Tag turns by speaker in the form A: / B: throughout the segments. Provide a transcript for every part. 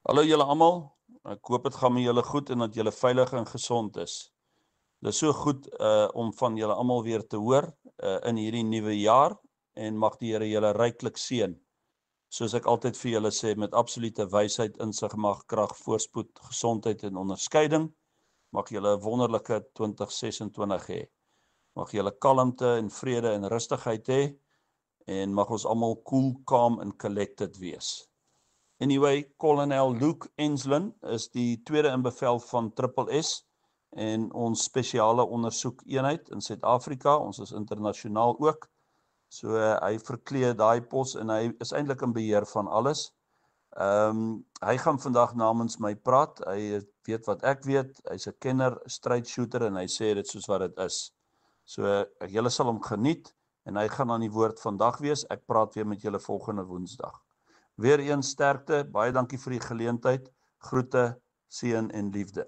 A: Hallo julle almal, ek hoop dit gaan met julle goed en dat julle veilig en gesond is. Dit is so goed om van julle almal weer te hoor in hierdie nuwe jaar en mag die Here julle ryklik seën. Soos ek altyd vir julle sê, met absolute wysheid, insig, mag, krag, voorspoed, gesondheid en onderskeiding, mag julle 'n wonderlike 2026 hê. Mag julle kalmte en vrede en rustigheid hê en mag ons almal cool, calm en collected wees. Anyway, Kolonel Luke Enslin is die tweede in bevel van SSS en ons spesiale ondersoekeenheid in Suid-Afrika. Ons is internasionaal ook. So hy verkleed daai pos en hy is eintlik in beheer van alles. Hy gaan vandag namens my praat. Hy weet wat ek weet. Hy's 'n kenner, straight shooter en hy sê dit soos wat dit is. So julle sal hom geniet en hy gaan aan die woord vandag wees. Ek praat weer met julle volgende Woensdag. Weereens sterkte, baie dankie vir die geleentheid, groete, seën en liefde.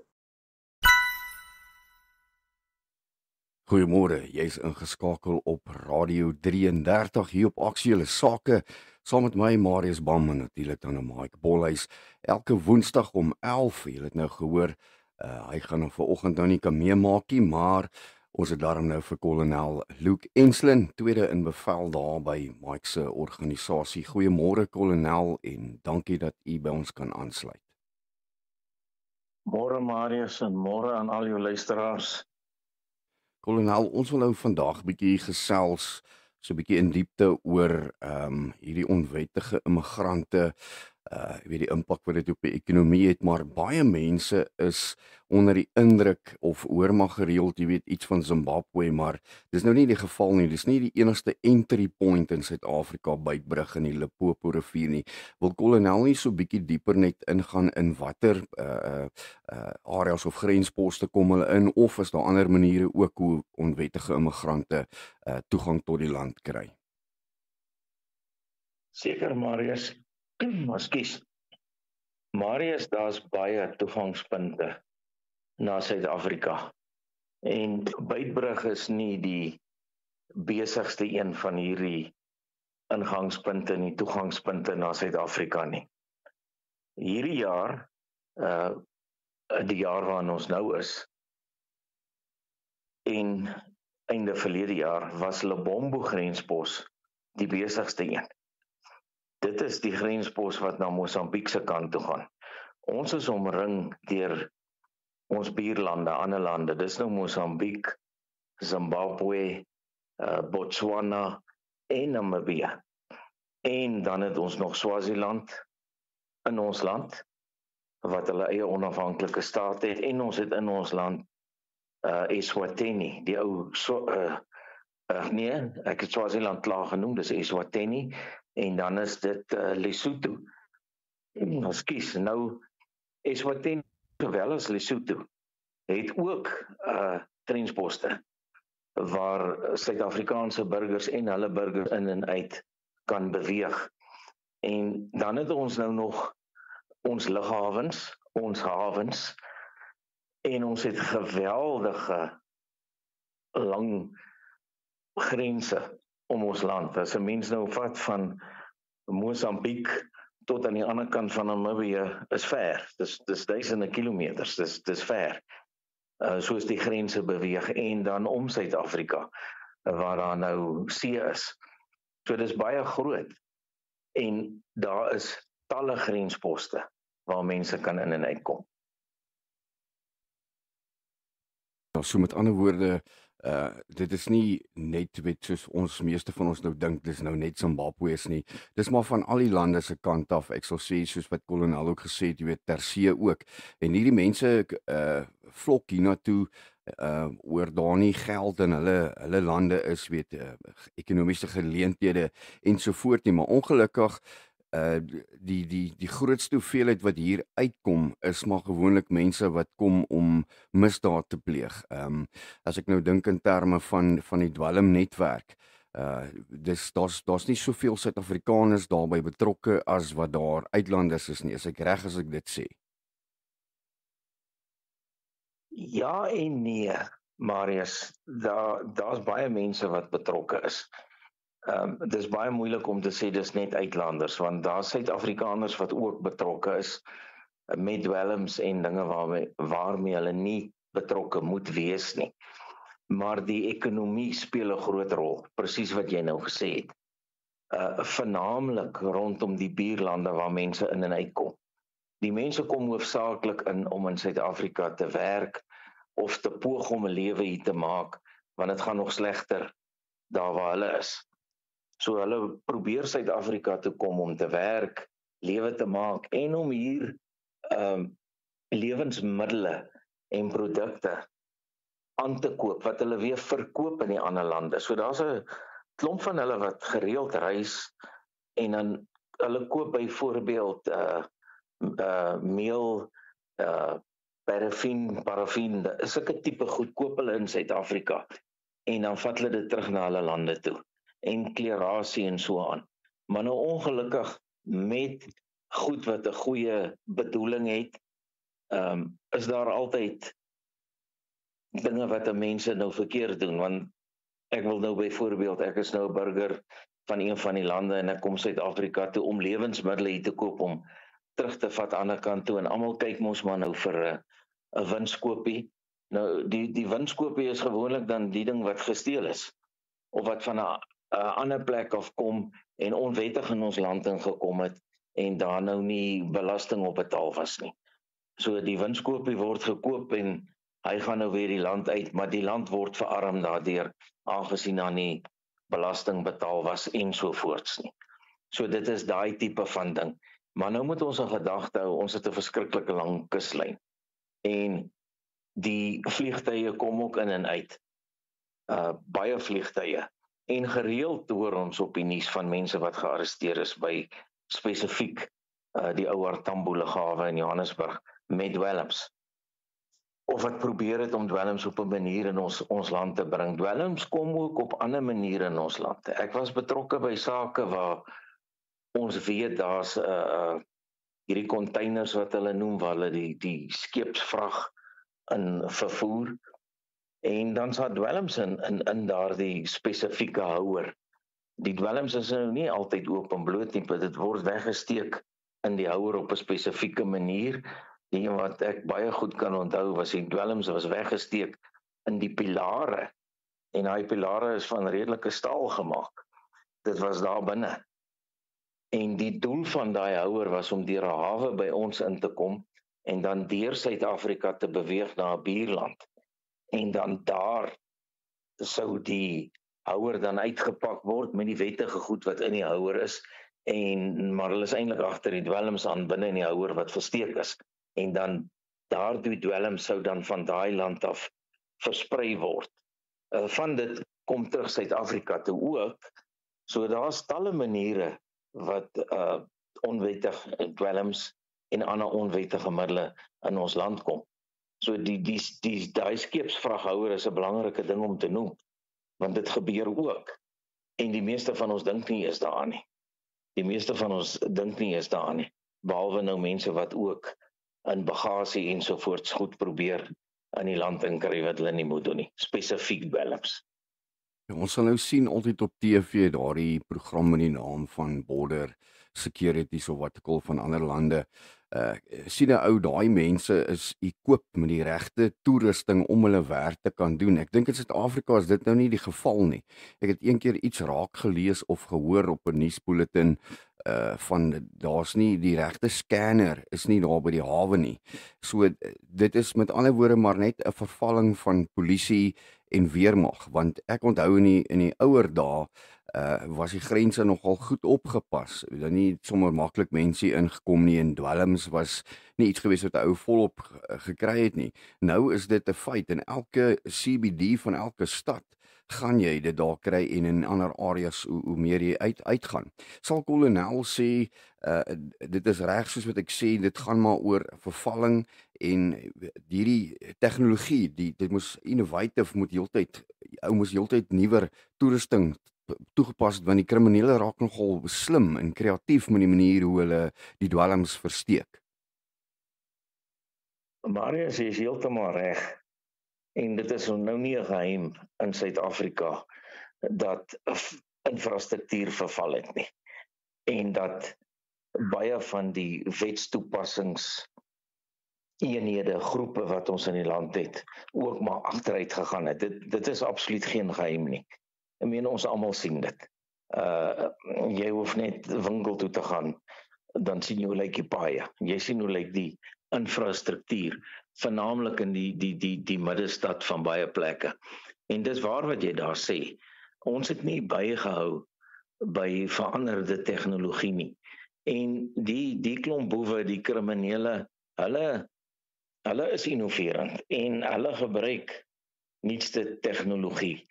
B: Goeiemôre, jy's ingeskakel op Radio 33 hier op Aktuele Sake, saam met my Marius Bam en natuurlik dan Mike Bolhuis, elke Woensdag om 11, jy het nou gehoor, hy gaan nou vanoggend nou nie kan meemaak nie, maar ons het daarom nou vir kolonel Luke Enslin, tweede in bevel daar by Mike se organisasie. Goeiemôre kolonel en dankie dat u by ons kan aansluit.
C: Môre Marius en môre aan al jou luisteraars.
B: Kolonel, ons wil nou vandag bietjie gesels, so bietjie in diepte oor hierdie onwettige immigrante, die impak wat dit op die ekonomie het, maar baie mense is onder die indruk of hoor maar gereeld, iets van Zimbabwe, maar dis nou nie die geval nie, dis nie die enigste entry point in Suid-Afrika, Beitbrug in die Limpopo rivier nie. Wil kolonel nie so bietjie dieper net ingaan in watter areas of grensposte kom hulle in, of is daar ander maniere ook hoe onwettige immigrante toegang tot die land kry?
C: Seker Marius, ekskuus. Marius, daar's baie toegangspunte na Suid-Afrika. En Beitbrug is nie die besigste een van hierdie ingangspunte en die toegangspunte na Suid-Afrika nie. Hierdie jaar, die jaar waarin ons nou is, en einde verlede jaar, was Lebombo grenspos die besigste een. Dit is die grenspos wat na Mosambiek se kant toe gaan. Ons is omring deur ons buurlande, ander lande. Dis nou Mosambiek, Zimbabwe, Botswana en Namibië. En dan het ons nog Swaziland in ons land, wat hulle eie onafhanklike staat het, en ons het in ons land Eswatini, die ou ek het Swaziland klaar genoem, dis Eswatini, en dan is dit Lesotho. Ekskuus, nou Eswatini, sowel as Lesotho, het ook trensposte waar Suid-Afrikaanse burgers en hulle burgers in en uit kan beweeg. En dan het ons nou nog ons lughawens, ons havens, en ons het geweldige lang grense om ons land. As 'n mens nou vat van Mosambiek tot aan die ander kant van Namibië, is ver. Dis duisende kilometers, dis ver. Soos die grense beweeg, en dan om Suid-Afrika, waar daar nou see is. So dis baie groot. En daar is talle grensposte waar mense kan in en uit kom.
B: So met ander woorde, dit is nie net soos ons meeste van ons nou dink, dis nou net Zimbabwe is nie. Dis maar van al die lande se kant af. Ek sal sê, soos wat kolonel ook gesê het, ter see ook. En hierdie mense vlok hiernatoe oor daar nie geld in hulle lande is, ekonomiese geleenthede ensovoort nie, maar ongelukkig die grootste hoeveelheid wat hier uitkom is maar gewoonlik mense wat kom om misdaad te pleeg. As ek nou dink in terme van die dwelmnetwerk, daar's nie soveel Suid-Afrikaners daarbey betrokke as wat daar uitlanders is nie. Is ek reg as ek dit sê?
C: Ja en nee, Marius, daar's baie mense wat betrokke is. Dis baie moeilik om te sê dis net uitlanders, want daar's Suid-Afrikaners wat ook betrokke is. met dwelms en dinge waarmee hulle nie betrokke moet wees nie. Maar die ekonomie speel 'n groot rol, presies wat jy nou gesê het. Vernaamlik rondom die buurlande waar mense in en uitkom. Die mense kom hoofsaaklik om in Suid-Afrika te werk of te poog om 'n lewe hier te maak, want dit gaan nog slegter daar waar hulle is. So hulle probeer Suid-Afrika toe kom om te werk, lewe te maak en om hier lewensmiddele en produkte aan te koop wat hulle weer verkoop in die ander lande. So daar's 'n klomp van hulle wat gereeld reis en dan hulle koop byvoorbeeld meel, parafin, is sulke tipe goed koop hulle in Suid-Afrika en dan vat hulle dit terug na hulle lande toe en klerasie en so aan. Maar nou ongelukkig met goed wat 'n goeie bedoeling het, is daar altyd dinge wat mense nou verkeerd doen, want ek wil nou byvoorbeeld, ek is nou 'n burger van een van die lande en ek kom Suid-Afrika toe om lewensmiddels hier te koop om terug te vat aan die ander kant toe en almal kyk mos maar nou vir 'n winskoopie. Nou die winskoopie is gewoonlik dan die ding wat gesteel is of wat van 'n ander plek af kom en onwettig in ons land ingekom het en daar nou nie belasting op betaal was nie. So die winskoopie word gekoop en hy gaan nou weer die land uit, maar die land word verarm daardeur, aangesien daar nie belasting betaal was en so voorts nie. So dit is daai tipe van ding. Maar nou moet ons in gedagte hou, ons het 'n verskriklike lang kuslyn. En die vliegtye kom ook in en uit. Baie vliegtye. En gereeld hoor ons op die nuus van mense wat gearresteer is by spesifiek die ouer Tambo lughawe in Johannesburg met dwelms. Of wat probeer het om dwelms op 'n manier in ons land te bring. Dwelms kom ook op ander maniere in ons land. Ek was betrokke by sake waar ons weet daar's hierdie containers wat hulle noem, waar hulle die skeepsvrag in vervoer. En dan sal dwelms in daardie spesifieke houer. Die dwelms is nou nie altyd oop en bloot nie, dit word weggesteek in die houer op 'n spesifieke manier. Die wat ek baie goed kan onthou was die dwelms was weggesteek in die pilare. En daai pilare is van redelike staal gemaak. Dit was daar binne. En die doel van daai houer was om deur 'n hawe by ons in te kom en dan deur Suid-Afrika te beweeg na 'n buurland. En dan daar sou die houer dan uitgepak word met die wettige goed wat in die houer is, maar hulle is eintlik agter die dwelms aan binne in die houer wat versteek is. En dan daardie dwelms sou dan van daai land af versprei word. Van dit kom terug Suid-Afrika toe ook. So daar's talle maniere wat onwettig dwelms en ander onwettige middele in ons land kom. So daai skeepsvraghouer is 'n belangrike ding om te noem, want dit gebeur ook. En die meeste van ons dink nie is daar nie. Behalwe nou mense wat ook in bagasie ensovoorts goed probeer in die land inkry wat hulle nie moet doen nie, spesifiek dwelms.
B: Ja, ons sal nou sien altyd op TV daardie program in die naam van Border Securities of wat ek al van ander lande. Sien 'n ou, daai mense is ekoop met die regte toerusting om hulle werk te kan doen. Ek dink in Suid-Afrika is dit nou nie die geval nie. Ek het eendag iets raak gelees of gehoor op 'n nuusbulletin van daar's nie die regte scanner is nie daar by die hawe nie. So dit is met ander woorde maar net 'n vervalling van polisie en weermag, want ek onthou in die ouer dae was die grense nogal goed opgepas. Dan nie sommer maklik mense ingekom nie en dwelms was nie iets gewees wat 'n ou volop gekry het nie. Nou is dit 'n feit in elke CBD van elke stad gaan jy dit daar kry en in ander areas hoe meer jy uitgaan. Sal kolonel sê dit is reg soos wat ek sê, dit gaan maar oor vervalling en hierdie tegnologie, dit moes innovative moet heeltyd nuwer toerusting toegepas, want die kriminele raak nogal slim en kreatief met die manier hoe hulle die dwelms versteek.
C: Marius is heeltemal reg. En dit is nou nie 'n geheim in Suid-Afrika dat infrastruktuur verval het nie. En dat baie van die wetstoepassings eenhede, groepe wat ons in die land het, ook maar agteruit gegaan het. Dit is absoluut geen geheim nie. Ek meen, ons almal sien dit. Jy hoef net winkel toe te gaan, dan sien jy hoe lyk die paaie. Jy sien hoe lyk die infrastruktuur, vernaamlik in die middestad van baie plekke. En dis waar wat jy daar sê. Ons het nie bygehou by veranderde tegnologie nie. En die klomp boewe, die kriminele, hulle is innoverend en hulle gebruik nuutste tegnologie.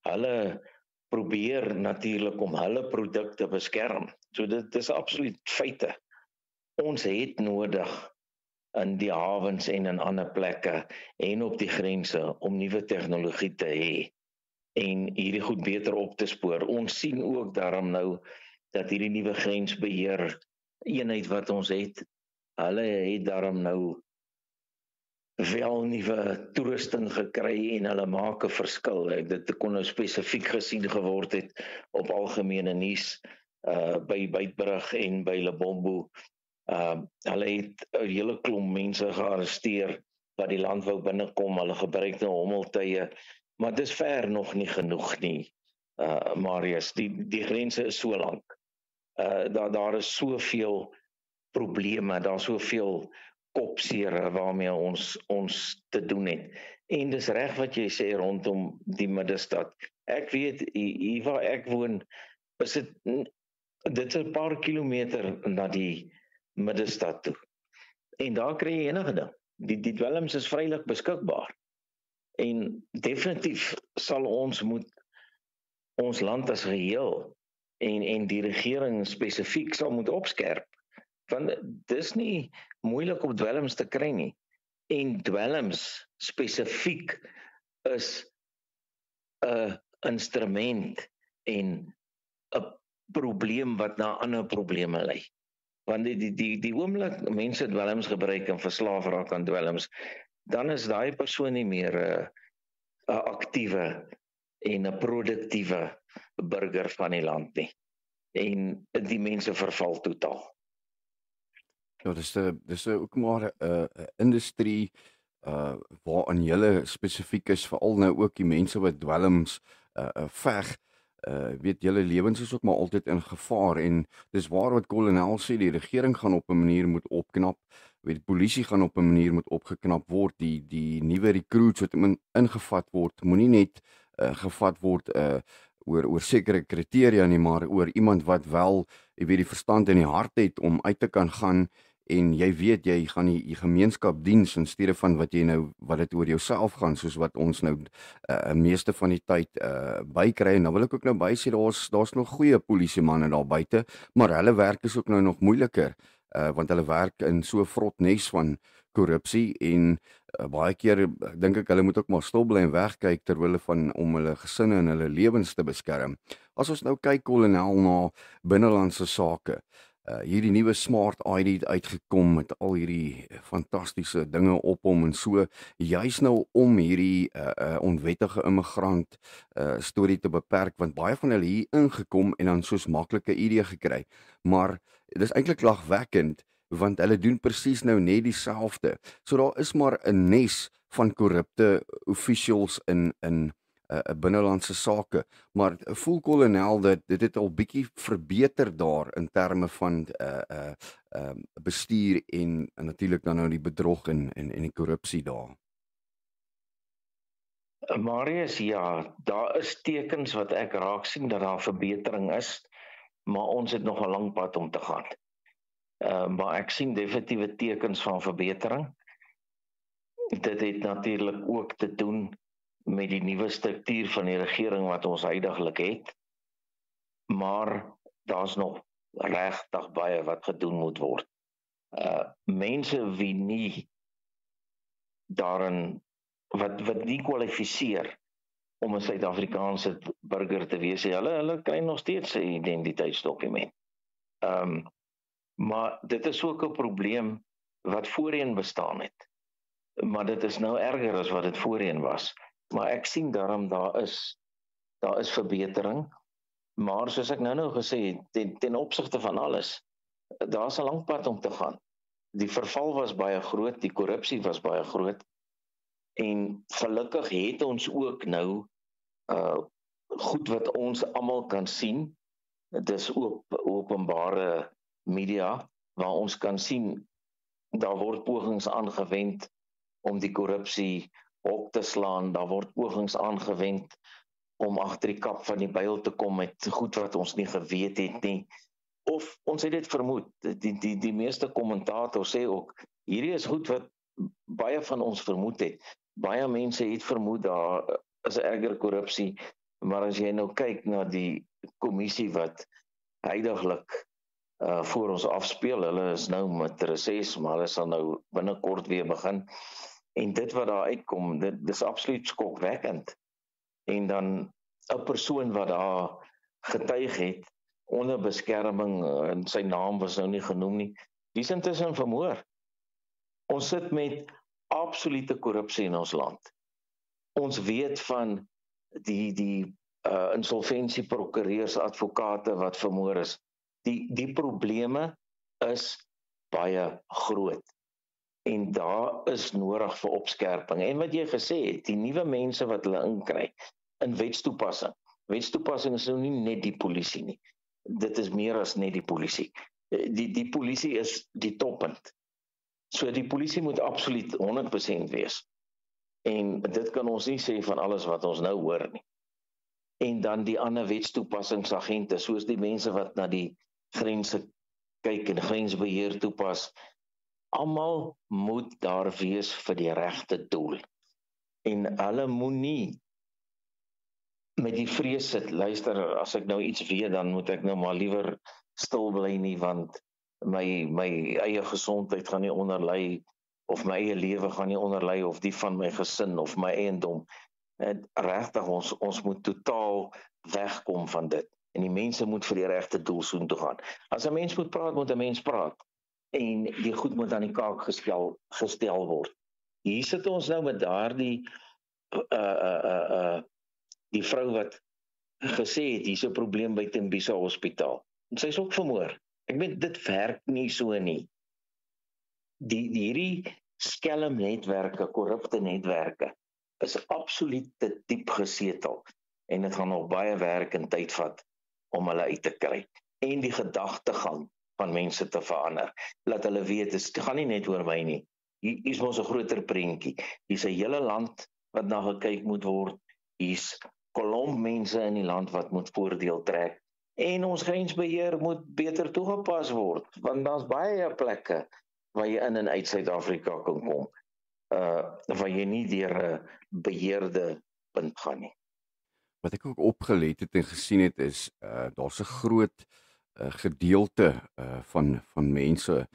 C: Hulle probeer natuurlik om hulle produk te beskerm. So dit is absoluut feite. Ons het nodig in die hawens en in ander plekke en op die grense om nuwe tegnologie te hê en hierdie goed beter op te spoor. Ons sien ook daarom nou dat hierdie nuwe grensbeheer eenheid wat ons het, hulle het daarom nou wel nuwe toerusting gekry en hulle maak 'n verskil. Dit kon nou spesifiek gesien geword het op algemene nuus by Beitbrug en by Lebombo. Hulle het 'n hele klomp mense gearresteer wat die land wou binnekom. Hulle gebruik nou hommeltuie, maar dis ver nog nie genoeg nie. Marius, die grense is so lank. Daar is soveel probleme, daar is soveel kopsere waarmee ons te doen het. En dis reg wat jy sê rondom die middestad. Ek weet, hier waar ek woon, is dit is 'n paar kilometer na die middestad toe. En daar kry jy enige ding. Die dwelms is vrylik beskikbaar. En definitief sal ons moet ons land as geheel en die regering spesifiek sal moet opskerp. Want dis nie moeilik om dwelms te kry nie. En dwelms spesifiek is 'n instrument en 'n probleem wat na ander probleme lei. Want die oomblik mense dwelms gebruik en verslaaf raak aan dwelms, dan is daai persoon nie meer 'n aktiewe en 'n produktiewe burger van die land nie. En die mense verval totaal.
B: Ja, dis ook maar 'n industrie waarin julle spesifiek is, veral nou ook die mense wat dwelms veg. Weet julle lewens is ook maar altyd in gevaar en dis waar wat kolonel sê, die regering gaan op 'n manier moet opknap. Die polisie gaan op 'n manier moet opgeknap word. Die nuwe recruits wat ingevat word, moenie net gevat word oor sekere kriteria nie, maar oor iemand wat wel, jy weet, die verstand en die hart het om uit te kan gaan en jy weet jy gaan die gemeenskap diens in steede van wat dit oor jouself gaan, soos wat ons nou meeste van die tyd bykry. En dan wil ek ook nou bysê, daar's nog goeie polisiemanne daar buite, maar hulle werk is ook nou nog moeiliker, want hulle werk in so 'n vrot nes van korrupsie en baie keer dink ek hulle moet ook maar stil bly en wegkyk terwyl om hulle gesinne en hulle lewens te beskerm. As ons nou kyk, kolonel, na binnelandse sake, hierdie nuwe smart ID uitgekom met al hierdie fantastiese dinge op hom en so, juis nou om hierdie onwettige immigrant storie te beperk, want baie van hulle hier ingekom en dan soos maklike ID gekry, maar dit is eintlik lagwekkend, want hulle doen presies nou net dieselfde. So daar is maar 'n nes van korrupte officials in binnelandse sake, maar voel kolonel dat dit het al bietjie verbeter daar in terme van bestuur en natuurlik dan nou die bedrog en die korrupsie daar.
C: Marius, ja, daar is tekens wat ek raak sien dat daar verbetering is, maar ons het nog 'n lang pad om te gaan. Maar ek sien definitiewe tekens van verbetering. Dit het natuurlik ook te doen met die nuwe struktuur van die regering wat ons huidigelik het. Maar daar's nog regtig baie wat gedoen moet word. Mense wie nie daarin wat nie kwalifiseer om 'n Suid-Afrikaanse burger te wees, hulle kry nog steeds 'n identiteitsdokument. Maar dit is ook 'n probleem wat voorheen bestaan het. Maar dit is nou erger as wat dit voorheen was. Maar ek sien daarom daar is verbetering. Maar soos ek nou gesê het, ten opsigte van alles, daar's 'n lang pad om te gaan. die verval was baie groot, die korrupsie was baie groot, en gelukkig het ons ook nou goed wat ons almal kan sien. Dit is openbare media waar ons kan sien daar word pogings aangewend om die korrupsie op te slaan, daar word pogings aangewend om agter die kap van die byl te kom met goed wat ons nie geweet het nie, of ons het dit vermoed. Die meeste kommentators sê ook, hierdie is goed wat baie van ons vermoed het. Baie mense het vermoed daar is erger korrupsie, maar as jy nou kyk na die kommissie wat huidiglik voor ons afspeel, hulle is nou met reses, maar hulle sal nou binnekort weer begin, en dit wat daar uitkom, dit is absoluut skokwekkend, en dan 'n persoon wat daar getuig het, onder beskerming, en sy naam was nou nie genoem nie, die is intussen vermoor. Ons sit met absolute korrupsie in ons land. Ons weet van die insolvensieprokureurs, advokate wat vermoor is. Die probleme is baie groot. En daar is nodig vir opskerping. En wat jy gesê het, die nuwe mense wat hulle inkry in wetstoepassing. Wetstoepassing is nou nie net die polisie nie. Dit is meer as net die polisie. Die polisie is die toppunt. So die polisie moet absoluut 100% wees. En dit kan ons nie sê van alles wat ons nou hoor nie. En dan die ander wetstoepassingsagente, soos die mense wat na die grense kyk en grensbeheer toepas, almal moet daar wees vir die regte doel. En hulle moenie met die vrees sit, luister, as ek nou iets weet, dan moet ek nou maar liewer stil bly nie, want my eie gesondheid gaan nie onderlei, of my eie lewe gaan nie onderlei, of die van my gesin, of my eiendom. Regtig, ons moet totaal wegkom van dit. En die mense moet vir die regte doel soontoe gaan. As 'n mens moet praat, moet 'n mens praat. En die goed moet aan die kaak gestel word. Hier sit ons nou met daardie die vrou wat gesê het, hier's 'n probleem by Tembisa Hospitaal. En sy is ook vermoor. Ek meen, dit werk nie so nie. Hierdie skelm netwerke, korrupte netwerke, is absoluut te diep gesetel. En dit gaan nog baie werk en tyd vat om hulle uit te kry. En die gedagtegang van mense te verander. Laat hulle weet, dit gaan nie net oor my nie. Hier is ons 'n groter prentjie. Hier's 'n hele land wat na gekyk moet word. Hier's kolom mense in die land wat moet voordeel trek. En ons grensbeheer moet beter toegepas word, want daar's baie plekke waar jy in en uit Suid-Afrika kan kom, waar jy nie deur 'n beheerde punt gaan nie.
B: Wat ek ook opgelet het en gesien het is, daar's 'n groot gedeelte van mense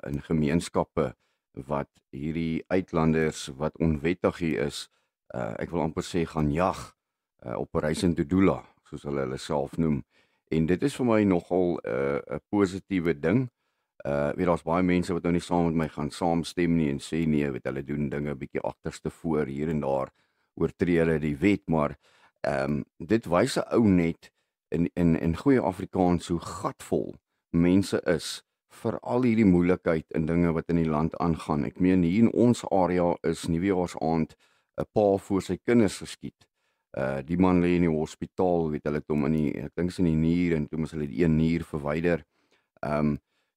B: in gemeenskappe wat hierdie uitlanders wat onwettig hier is, ek wil amper sê gaan jag op Operation Dudula, soos hulle self noem. En dit is vir my nogal 'n positiewe ding. Weet, daar's baie mense wat nou nie saam met my gaan saamstem nie en sê nee, weet, hulle doen dinge bietjie agterste voor hier en daar, oortree hulle die wet, maar dit wys 'n ou net in goeie Afrikaans hoe gatvol mense is vir al hierdie moeilikheid en dinge wat in die land aangaan. Ek meen, hier in ons area is nuwejaarsaand 'n pa voor sy kinders geskiet. Die man lê in die hospitaal, weet, hulle het hom ek dink is in die nier, en toe moes hulle die een nier verwyder.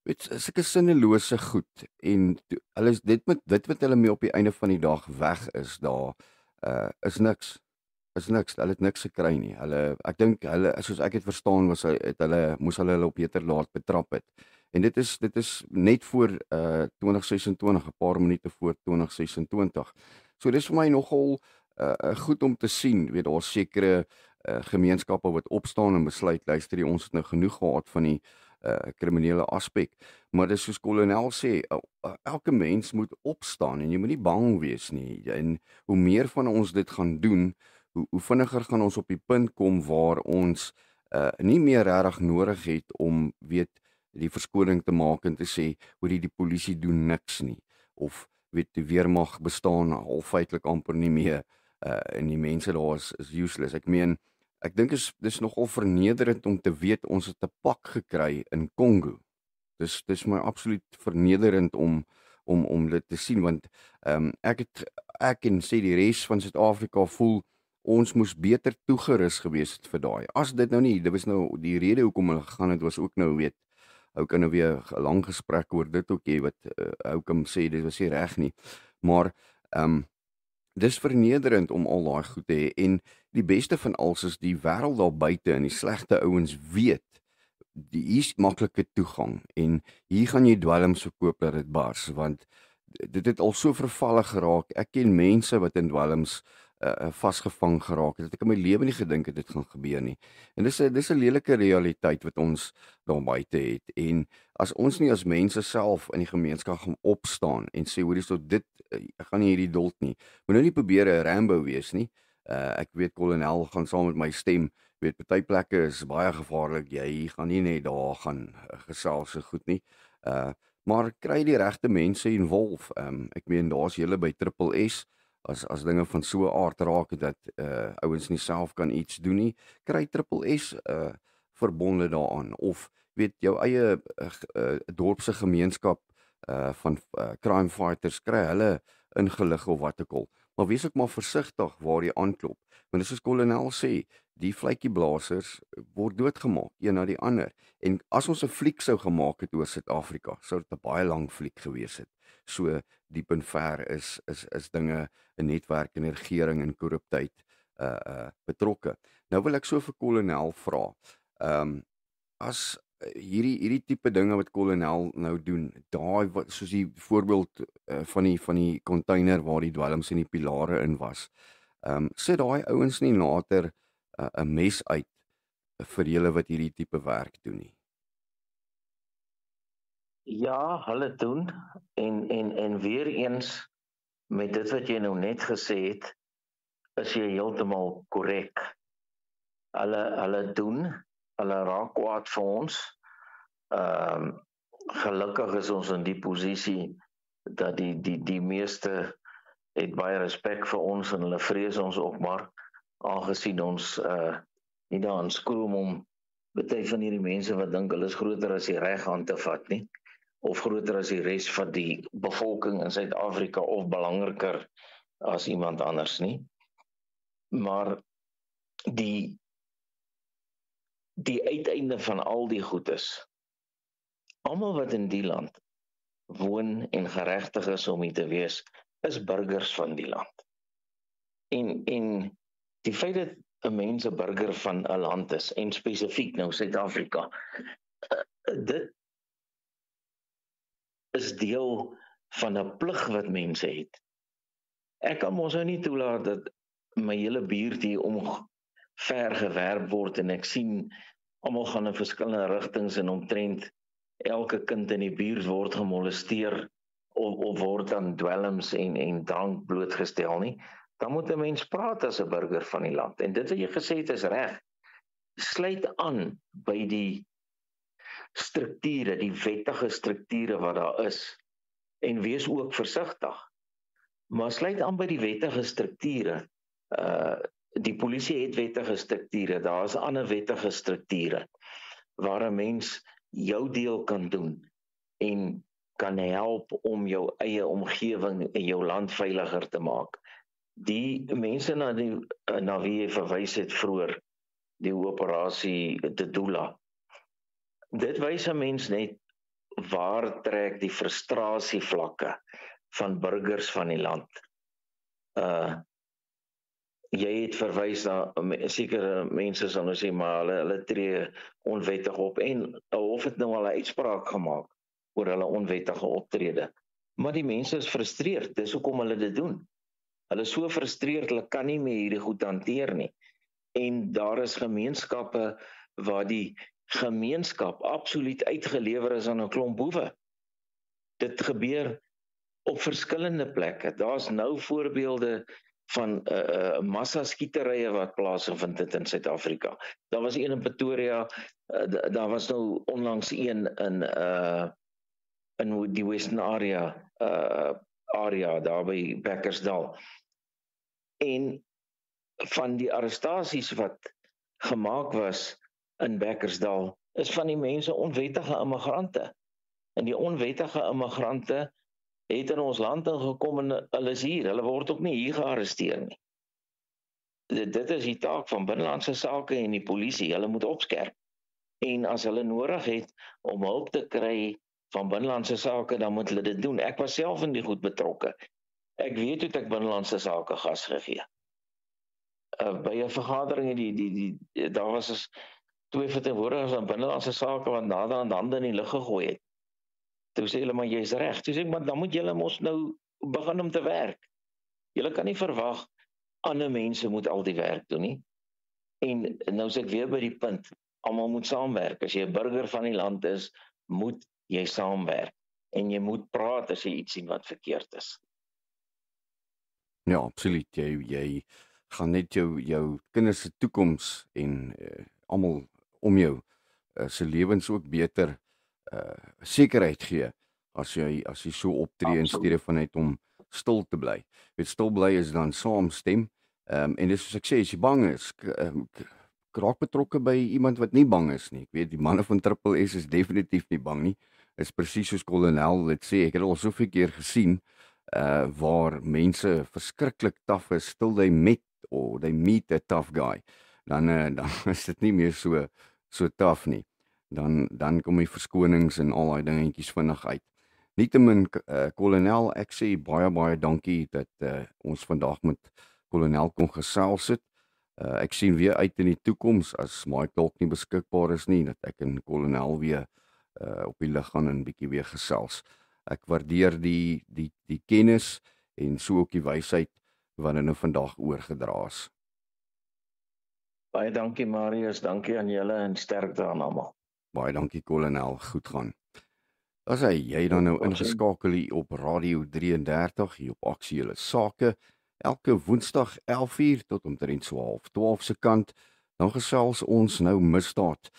B: Weet, sulke sinnelose goed, en hulle is dit wat hulle mee op die einde van die dag weg is, daar is niks. Hulle het niks gekry nie. Ek dink hulle, soos ek het verstaan, moes hulle op Heterlaat betrap het. En dit is net voor 2026, 'n paar minute voor 2026. So dis vir my nogal goed om te sien, weet, daar sekere gemeenskappe wat opstaan en besluit, luister, ons het nou genoeg gehad van die kriminele aspek. Maar dis soos kolonel sê, elke mens moet opstaan en jy moet nie bang wees nie. En hoe meer van ons dit gaan doen, hoe vinniger gaan ons op die punt kom waar ons nie meer regtig nodig het om, weet, die verskoning te maak en te sê, hoor, die polisie doen niks nie. Of, weet, die weermag bestaan al feitelik amper nie meer, en die mense daar is useless. Ek meen, ek dink dis nogal vernederend om te weet ons het 'n pak gekry in Kongo. Dis my absoluut vernederend om dit te sien, want ek en sê die res van Suid-Afrika voel ons moes beter toegerus gewees het vir daai. As dit nou nie, dit was nou die rede hoekom hulle gegaan het, was ook nou weet, ou kan nou weer 'n lang gesprek oor dit ook hê wat ou kan sê dit was nie reg nie. Maar dis vernederend om al daai goed te hê, en die beste van alles is die wêreld daar buite en die slegte ouens weet hier is maklike toegang, en hier gaan jy dwelms verkoop dat dit bars, want dit het al so vervalle geraak. Ek ken mense wat in dwelms vasgevang geraak het. Ek in my lewe nie gedink het dit gaan gebeur nie. En dis 'n lelike realiteit wat ons daar buite het. En as ons nie as mense self in die gemeenskap gaan opstaan en sê hoorie, so dit ek gaan nie hierdie dolt nie. Moet nou nie probeer 'n Rambo wees nie. Ek weet kolonel gaan saam met my stem. Weet, party plekke is baie gevaarlik. Jy gaan nie net daar gaan gesels so goed nie. Maar kry die regte mense involf. Ek meen daar's julle by Triple S, as dinge van so 'n aard raak dat ouens nie self kan iets doen nie, kry Triple S verbonde daaraan, of weet jou eie dorpse gemeenskap van crime fighters, kry hulle ingelig of wat ook al. Maar wees ook maar versigtig waar jy aanklop, want dis soos kolonel sê, die vletjieblassers word doodgemaak, een na die ander. En as ons 'n fliek sou gemaak het oor Suid-Afrika, sou dit 'n baie lang fliek gewees het. So diep en ver is dinge, 'n netwerk en regering en korruptheid betrokke. Nou wil ek so vir kolonel vra. As hierdie tipe dinge wat kolonel nou doen, daai wat soos die voorbeeld van die container waar die dwelms en die pilare in was. Sit daai ouens nie later 'n mes uit vir julle wat hierdie tipe werk doen nie?
C: Ja, hulle doen, en weer eens met dit wat jy nou net gesê het, is jy heeltemal korrek. Hulle doen, hulle raak kwaad vir ons. Gelukkig is ons in die posisie dat die meeste het baie respek vir ons en hulle vrees ons ook maar, aangesien ons nie daarin skroom om baie van hierdie mense wat dink hulle is groter as die reg aan te vat nie, of groter as die res van die bevolking in Suid-Afrika, of belangriker as iemand anders nie. Maar die uiteinde van al die goed is, almal wat in die land woon en geregtig is om hier te wees, is burgers van die land. En die feit dat 'n mens 'n burger van 'n land is, en spesifiek nou Suid-Afrika, dit is deel van 'n plig wat mense het. Ek kan mos nou nie toelaat dat my hele buurt hier omver gewerp word, en ek sien almal gaan in verskillende rigtings, en omtrent elke kind in die buurt word gemolesteer of word aan dwelms en drank blootgestel nie. Dan moet 'n mens praat as 'n burger van die land. En dit wat jy gesê het is reg. Sluit aan by die strukture, die wettige strukture wat daar is, en wees ook versigtig. Maar sluit aan by die wettige strukture. Die polisie het wettige strukture, daar is ander wettige strukture waar 'n mens jou deel kan doen en kan help om jou eie omgewing en jou land veiliger te maak. Die mense na wie jy verwys het vroeër, die operasie Dedula, dit wys 'n mens net waar trek die frustrasievlakke van burgers van die land. Jy het verwys na sekere mense sal nou sê, maar hulle tree onwettig op, en 'n hof het nou al 'n uitspraak gemaak oor hulle onwettige optrede. Maar die mense is frustreerd, dis hoekom hulle dit doen. Hulle is so frustreerd, hulle kan nie meer hierdie goed hanteer nie. En daar is gemeenskappe waar die gemeenskap absoluut uitgelewer is aan 'n klomp boewe. Dit gebeur op verskillende plekke. Daar's nou voorbeelde van massaskieterye wat plaasgevind het in Suid-Afrika. Daar was een in Pretoria, daar was nou onlangs een in die Western area daar by Bekkersdal. En van die arrestasies wat gemaak was in Bekkersdal, is van die mense onwettige immigrante. En die onwettige immigrante het in ons land ingekom en hulle is hier. Hulle word ook nie hier gearresteer nie. Dit is die taak van binnelandse sake en die polisie. Hulle moet opskerp. En as hulle nodig het om hulp te kry van binnelandse sake, dan moet hulle dit doen. Ek was self in die goed betrokke. Ek weet hoe ek binnelandse sake gas gegee. By 'n vergadering daar was 2 verteenwoordigers van binnelandse sake wat nader aan hande in die lug gegooi het. Toe sê hulle, maar jy's reg. Toe sê ek, maar dan moet julle mos nou begin om te werk. Julle kan nie verwag ander mense moet al die werk doen nie. En nou is ek weer by die punt. Almal moet saamwerk. As jy 'n burger van die land is, moet jy saamwerk. En jy moet praat as jy iets sien wat verkeerd is.
B: Ja, absoluut. Jy gaan net jou kinders se toekoms en almal om jou se lewens ook beter sekerheid gee as jy so optree in steede van net om stil te bly. Weet, stil bly is dan saamstem. En dis soos ek sê, as jy bang is, raak betrokke by iemand wat nie bang is nie. Ek weet die manne van Triple S is definitief nie bang nie. Is presies soos kolonel dit sê. Ek het al soveel keer gesien waar mense verskriklik taaf is, still they meet a tough guy. Dan is dit nie meer so taaf nie. Dan kom die verskonings en al daai dingetjies vinnig uit. Nietemin kolonel, ek sê baie dankie dat ons vandag met kolonel kon gesels het. Ek sien weer uit in die toekoms as Mike dalk nie beskikbaar is nie, dat ek en kolonel weer op die lug gaan en bietjie weer gesels. Ek waardeer die kennis en so ook die wysheid wat nou vandag oorgedra is.
C: Baie dankie Marius, dankie aan julle en sterkte aan almal.
B: Baie dankie kolonel, goed gaan. As jy dan nou ingeskakel hier op Radio 33 hier op Aktuele Sake, elke Woensdag 11:00 tot omtrent 12:30 se kant, dan gesels ons nou misdaad.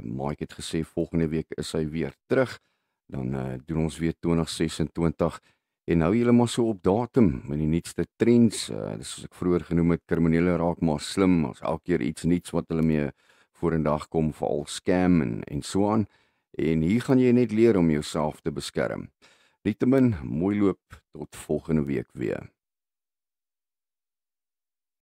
B: Mike het gesê volgende week is hy weer terug. Dan doen ons weer 2026 en hou julle maar so op datum met die nuutste trends. Dis soos ek vroeër genoem het, kriminele raak maar slim, as elke keer iets nuuts wat hulle mee vorendag kom, veral scam en so aan. En hier gaan jy net leer om jouself te beskerm. Nietemin, mooi loop tot volgende week weer.